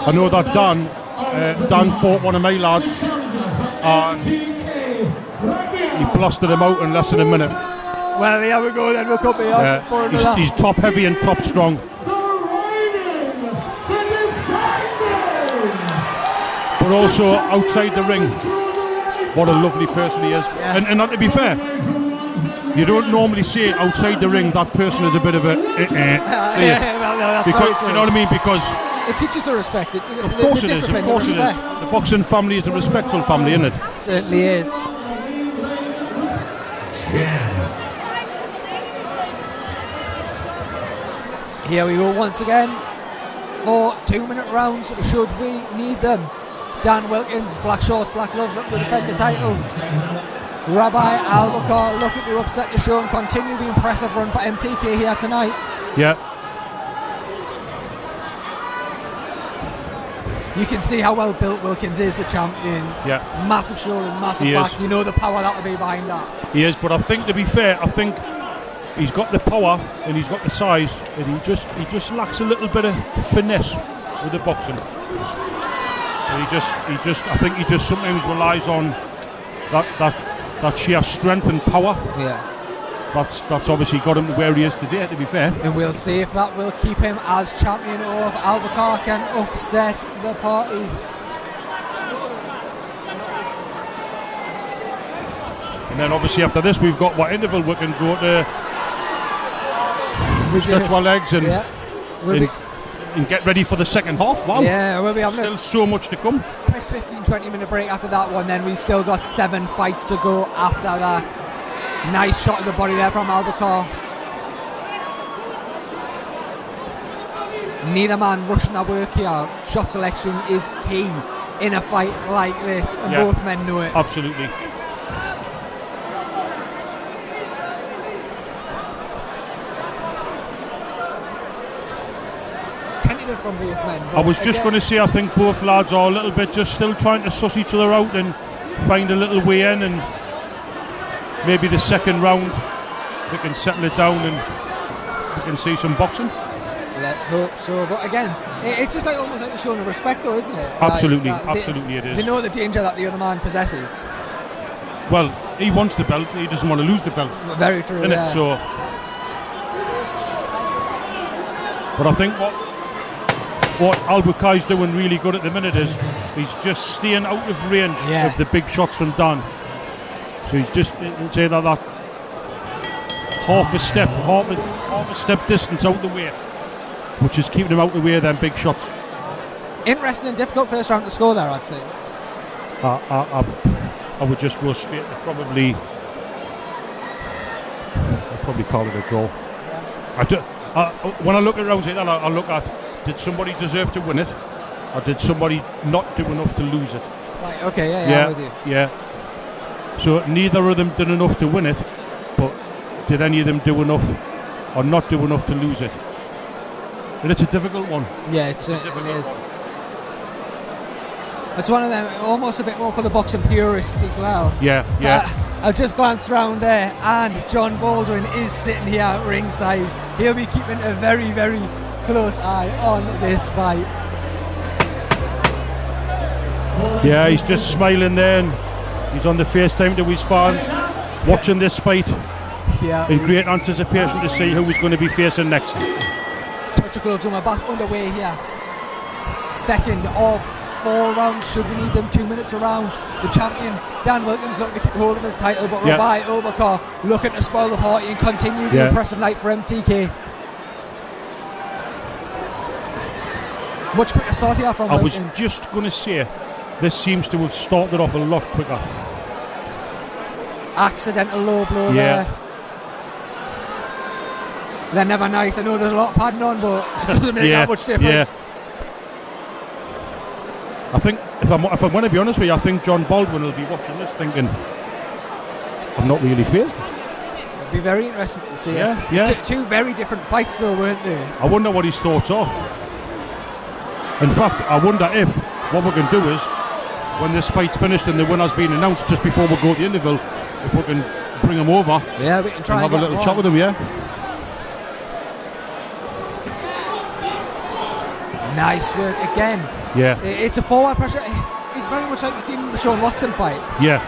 I know that Dan fought one of my lads and he blasted him out in less than a minute. Well, here we go then, we'll come here for another. He's top heavy and top strong. But also outside the ring, what a lovely person he is. Yeah. And not to be fair, you don't normally say outside the ring that person is a bit of a Well, no, that's because, very true. you know what I mean? Because It teaches a respect. of course it is. Of course it is. The boxing family is a respectful family, isn't it? Certainly is. Here we go once again for 2-minute rounds should we need them. Dan Wilkins, black shorts, black gloves, looking to defend the title. Rabei Albukaai looking to upset the show and continue the impressive run for MTK here tonight. Yeah. You can see how well built Wilkins is, the champion. Yeah. Massive shoulder, massive He back. is. You know the power that will be behind that. He is, but I think, to be fair, I think he's got the power and he's got the size, and he just lacks a little bit of finesse with the boxing. So I think he just sometimes relies on that sheer strength and power. Yeah. That's obviously got him to where he is today, to be fair. And we'll see if that will keep him as champion or if Albukaai can upset the party. And then obviously after this we've got what interval we can go to stretch our legs and, and get ready for the second half. Wow. Yeah, we'll be having still so much to come. Quick 15-20 minute break after that one, then we've still got 7 fights to go after that. Nice shot of the body there from Albukaai. Neither man rushing their work here. Shot selection is key in a fight like this, and both men know it. Absolutely. Tentative from both men. I was just going to say, I think both lads are a little bit just still trying to suss each other out and find a little way in, and maybe the second round they can settle it down and we can see some boxing. Let's hope so. But again, it's just like almost like a showing of respect, though, isn't it? Absolutely, like, absolutely it is. They know the danger that the other man possesses. Well, he wants the belt, he doesn't want to lose the belt. Very true, Isn't it? So, but I think what Albukaai's doing really good at the minute is he's just staying out of range of the big shots from Dan. So he's just say that half a step distance out the way, which is keeping him out the way of them big shots. Interesting and difficult first round to score there, I'd say. I would just go straight to probably call it a draw. When I look at rounds like that, I look at, did somebody deserve to win it, or did somebody not do enough to lose it? Right, okay, I'm with you. Yeah. So neither of them did enough to win it, but did any of them do enough or not do enough to lose it? And it's a difficult one. Yeah, it certainly is. It's one of them, almost a bit more for the boxing purists as well. Yeah. I've just glanced around there, and John Baldwin is sitting here at ringside. He'll be keeping a very, very close eye on this fight. Yeah, he's just smiling there, and he's on the FaceTime to his fans, watching this fight in great anticipation to see who he's going to be facing next. Touch of gloves on my back, underway here. Second of 4 rounds, should we need them, 2 minutes around. The champion, Dan Wilkins, looking to keep hold of his title, but Rabei Albukaai looking to spoil the party and continue the impressive night for MTK. Much quicker start here from Wilkins. I was just going to say, this seems to have started off a lot quicker. Accidental low blow there. They're never nice. I know there's a lot of padding on, but it doesn't make that much difference. I think, if I'm going to be honest with you, I think John Baldwin will be watching this thinking, I'm not really fazed. It'll be very interesting to see. Two very different fights though, weren't they? I wonder what his thoughts are. In fact, I wonder if what we can do is, when this fight's finished and the winner's been announced, just before we go to the interval, if we can bring him over, we can try and have a little chat with him. Nice work again. Yeah. It's a forward pressure. It's very much like we've seen in the Sean Watson fight. Yeah.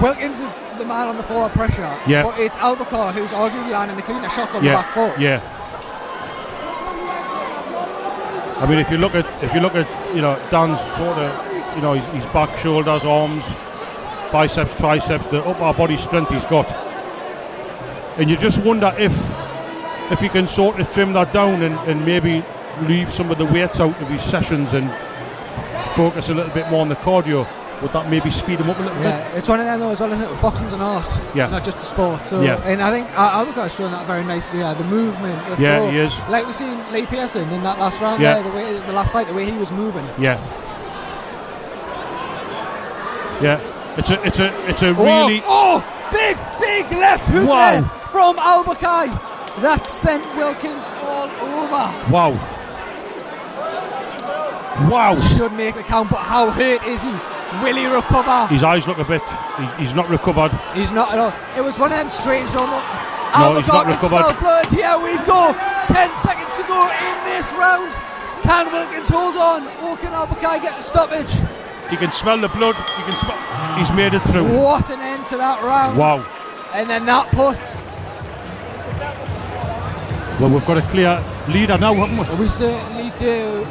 Wilkins is the man on the forward pressure. Yeah. But it's Albukaai who's arguably landing the cleaner shots on Yeah. the back foot. Yeah. I mean, if you look at Dan's sort of, his back, shoulders, arms, biceps, triceps, the upper body strength he's got, and you just wonder if he can sort of trim that down and maybe leave some of the weights out of his sessions and focus a little bit more on the cardio. Would that maybe speed him up a little bit? Yeah, it's one of them though as well, isn't it? Boxing's an art. Yeah. It's not just a sport. So, yeah. And I think Albukai's shown that very nicely. Yeah, the movement. The yeah, flow. He is. Like we seen Lee Pearson in that last round. Yeah. There, the last fight, the way he was moving. Yeah. Yeah. It's a really. Oh, big left hook there from Albukaai. That sent Wilkins all over. Wow. Should make the count, but how hurt is he? Will he recover? His eyes look a bit. He's not recovered. He's not at all. It was one of them strange almost. No, he's not recovered. Smell blood. Here we go. 10 seconds to go in this round. Can Wilkins hold on, or can Albukaai get the stoppage? He can smell the blood. He's made it through. What an end to that round. Wow. And then that puts. Well, we've got a clear leader now, haven't we? We certainly do.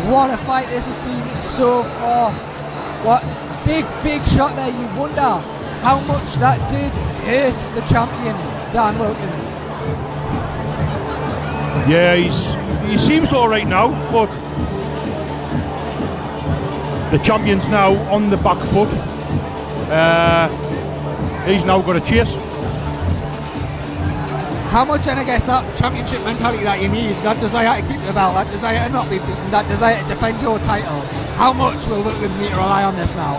What a fight this has been so far. What big shot there. You wonder how much that did hurt the champion, Dan Wilkins. Yeah, he seems all right now, but the champion's now on the back foot. He's now got a chase. How much, and I guess that championship mentality that you need, that desire to keep the belt, that desire to not be beaten, that desire to defend your title, how much will Wilkins need to rely on this now?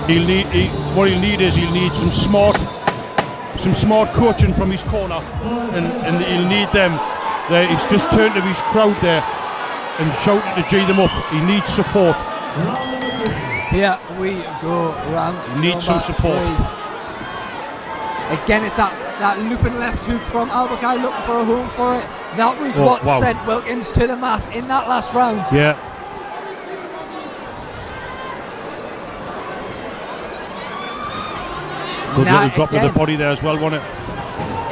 He'll need some smart coaching from his corner, and he'll need them. He's just turned to his crowd there and shouting to G them up. He needs support. Here we go, round. He needs some support. 3. Again, it's that looping left hook from Albukaai looking for a home for it. That was what sent Wilkins to the mat in that last round. Yeah. Good little drop of the body there as well, wasn't it?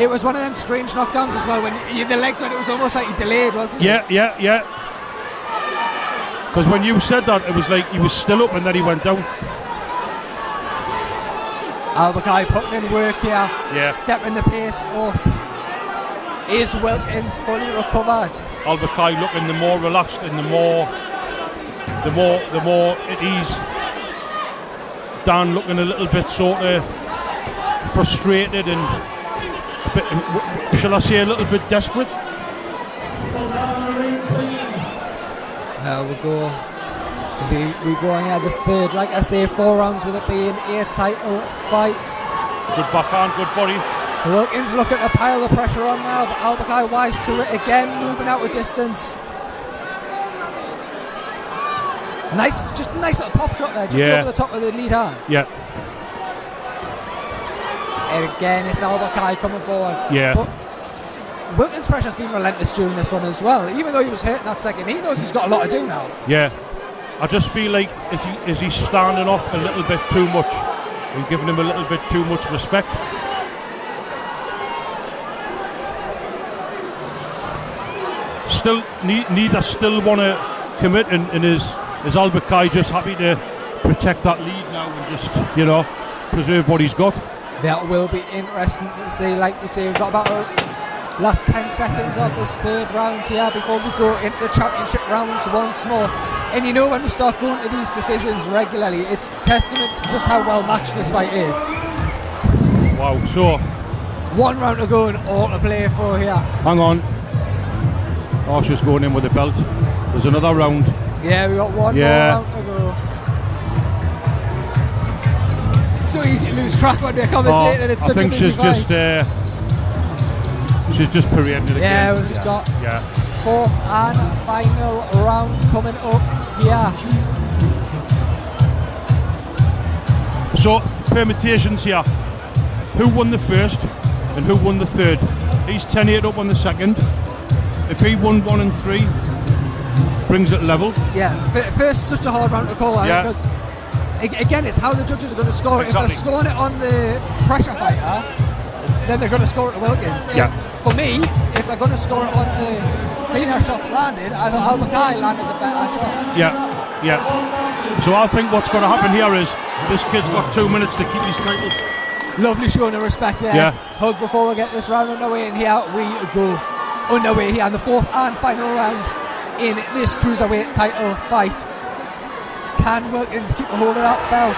It was one of them strange knockdowns as well when the legs went, it was almost like he delayed, wasn't it? Yeah. Because when you said that, it was like he was still up and then he went down. Albukaai putting in work here, stepping the pace up. Is Wilkins fully recovered? Albukaai looking the more relaxed and the more at ease. Dan looking a little bit sort of frustrated and a bit, shall I say, a little bit desperate. There we go. We go on the third, like I say, 4 rounds with it being a title fight. Good backhand, good body. Wilkins looking to pile the pressure on now, but Albukaai wise to it again, moving out of distance. Nice little pop shot there, just over the top of the lead hand. Yeah. And again, it's Albukaai coming forward. Yeah. But Wilkins' pressure's been relentless during this one as well. Even though he was hurt in that second, he knows he's got a lot to do now. Yeah. I just feel like is he standing off a little bit too much and giving him a little bit too much respect. Still, neither still want to commit, and is Albukaai just happy to protect that lead now and just preserve what he's got. That will be interesting to see. Like we say, we've got about last 10 seconds of this third round here before we go into the championship rounds once more. And when we start going to these decisions regularly, it's testament to just how well matched this fight is. Wow, so 1 round to go and all to play for here. Hang on. Arsha's going in with the belt. There's another round. Yeah, we got 1 more round to go. It's so easy to lose track when they're commentating, and it's such a busy fight. She's just parading it again. Yeah, we've just got 4th and final round coming up here. So, permutations here. Who won the first and who won the third? He's 10-8 up on the second. if he won 1 and 3, brings it level. Yeah, first such a hard round to call. Yeah. Because again, it's how the judges are going to score it. Exactly. If they're scoring it on the pressure fighter, then they're going to score it to Wilkins. Yeah. For me, if they're going to score it on the cleaner shots landed, I thought Albukaai landed the better shot. Yeah. So I think what's going to happen here is this kid's got 2 minutes to keep his title. Lovely showing of respect there. Yeah. Hug before we get this round underway, and here we go. Underway here in the fourth and final round in this cruiserweight title fight. Can Wilkins keep a hold of that belt?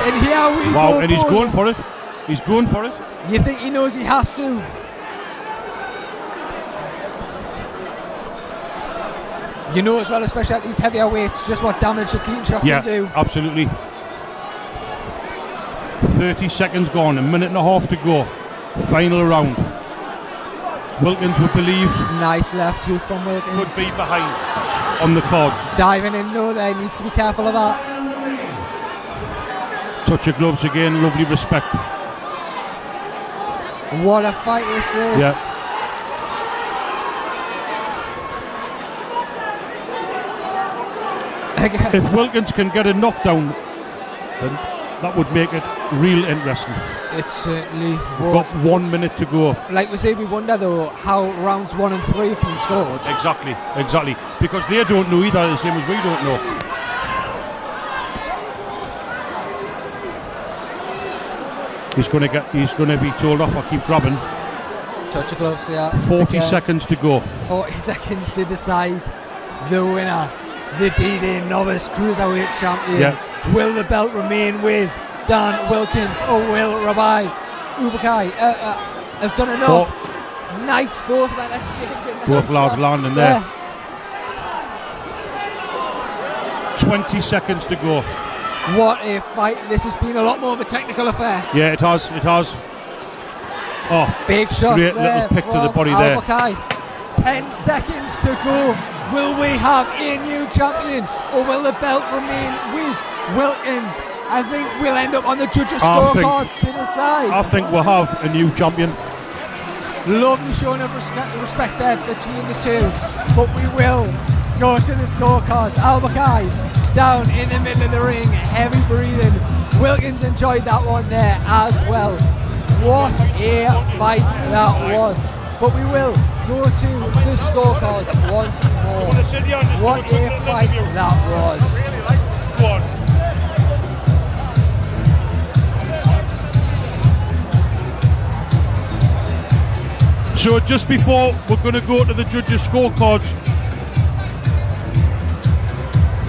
And here we go. Wow, and he's going for it. He's going for it. You think he knows he has to? You know as well, especially at these heavier weights, just what damage a clean shot can do. Yeah, absolutely. 30 seconds gone, a minute and a half to go. Final round. Wilkins would believe. Nice left hook from Wilkins. Could be behind on the cards. Diving in low there, needs to be careful of that. Touch of gloves again, lovely respect. What a fight this is. Yeah. Again. If Wilkins can get a knockdown, then that would make it real interesting. It certainly We've would. got 1 minute to go. Like we say, we wonder though how rounds 1 and 3 have been scored. Exactly. Because they don't know either, the same as we don't know. He's going to be told off. I keep grabbing. Touch of gloves here. 40 seconds to go. 40 seconds to decide the winner, the D-Day Novice Cruiserweight Champion. Yeah. Will the belt remain with Dan Wilkins or will Rabei Albukaai have done enough? Nice both men exchanging. Both lads landing there. 20 seconds to go. What a fight. This has been a lot more of a technical affair. Yeah, it has. Oh, big shots great there little pick to the body Albukaai. there. 10 seconds to go. Will we have a new champion or will the belt remain with Wilkins? I think we'll end up on the judges' scorecards to decide. I think we'll have a new champion. Lovely showing of respect there between the two. But we will go to the scorecards. Albukaai down in the middle of the ring, heavy breathing. Wilkins enjoyed that one there as well. What a fight that was. But we will go to the scorecards once more. What a fight that was. So just before we're going to go to the judges' scorecards,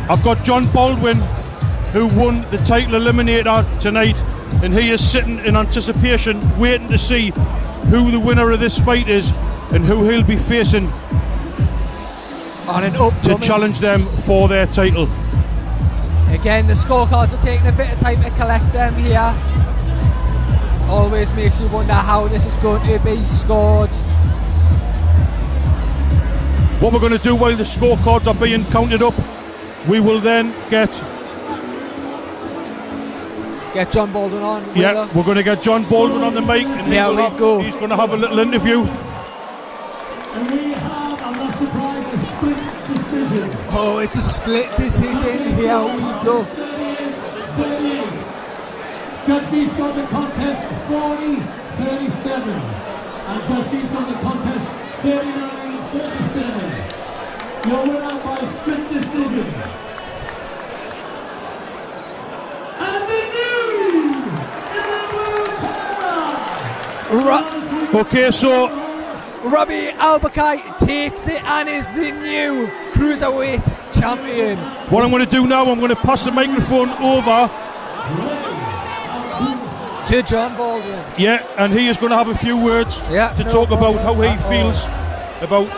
I've got John Baldwin, who won the title eliminator tonight, and he is sitting in anticipation, waiting to see who the winner of this fight is and who he'll be facing on an to challenge them for their title. Again, the scorecards are taking a bit of time to collect them here. Always makes you wonder how this is going to be scored. What we're going to do while the scorecards are being counted up, we will then get John Baldwin on. Yeah, we're going to get John Baldwin on the mic, and here we go. He's going to have a little interview. And we have, I'm not surprised, a split decision. Oh, it's a split decision. Here we go. 38. Judge B scored the contest 40-37. And Judge C scored the contest 39-47. Your winner by split decision. And the new Okay, so Rabei Albukaai takes it and is the new cruiserweight champion. What I'm going to do now, I'm going to pass the microphone over to John Baldwin. Yeah, and he is going to have a few words to talk about how he feels about